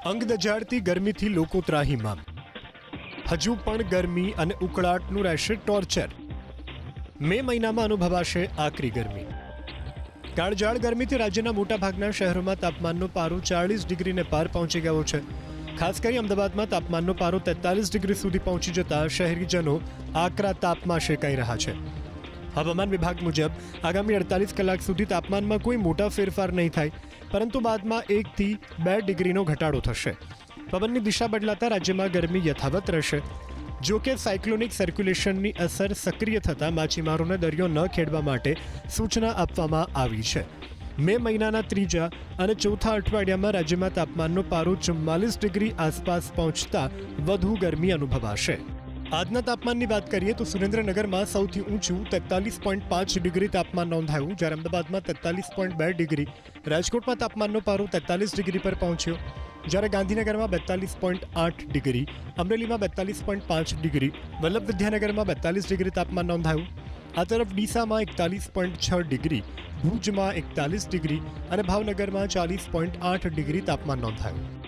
અંગ દજાડતી ગરમીથી લોકો ત્રાહિમામ. હજુ પણ ગરમી અને ઉકળાટનું રહેશે ટોર્ચર. મે મહિનામાં અનુભવાશે આકરી ગરમી. કાળઝાળ ગરમીથી રાજ્યના મોટાભાગના શહેરોમાં તાપમાનનો પારો 40 ડિગ્રીને પાર પહોંચી ગયો છે. ખાસ કરી અમદાવાદમાં તાપમાનનો પારો 43 ડિગ્રી સુધી પહોંચી જતા શહેરીજનો આકરા તાપમાં શેકાઈ રહ્યા છે. હવામાન વિભાગ મુજબ આગામી 48 કલાક સુધી તાપમાનમાં કોઈ મોટા ફેરફાર નહીં થાય, પરંતુ બાદમાં 1 થી 2 ડિગ્રીનો ઘટાડો થશે. પવનની દિશા બદલાતા રાજ્યમાં ગરમી યથાવત રહેશે. જો કે સાયક્લોનિક સર્ક્યુલેશનની અસર સક્રિય થતાં માછીમારોને દરિયો ન ખેડવા માટે સૂચના આપવામાં આવી છે. મે મહિનાના ત્રીજા અને ચોથા અઠવાડિયામાં રાજ્યમાં તાપમાનનો પારો 44 ડિગ્રી આસપાસ પહોંચતા વધુ ગરમી અનુભવાશે. આજના તાપમાનની વાત કરીએ તો સુરેન્દ્રનગરમાં સૌથી ઊંચું 43.5 ડિગ્રી તાપમાન નોંધાયું, જ્યારે અમદાવાદમાં 43.2 ડિગ્રી, રાજકોટમાં તાપમાનનો પારો 43 ડિગ્રી પર પહોંચ્યો, જ્યારે ગાંધીનગરમાં 42.8 ડિગ્રી, અમરેલીમાં 42.5 ડિગ્રી, વલ્લભ વિદ્યાનગરમાં 42 ડિગ્રી તાપમાન નોંધાયું. આ તરફ ડીસામાં 41.6 ડિગ્રી, ભુજમાં 41 ડિગ્રી અને ભાવનગરમાં 40.8 ડિગ્રી તાપમાન નોંધાયું.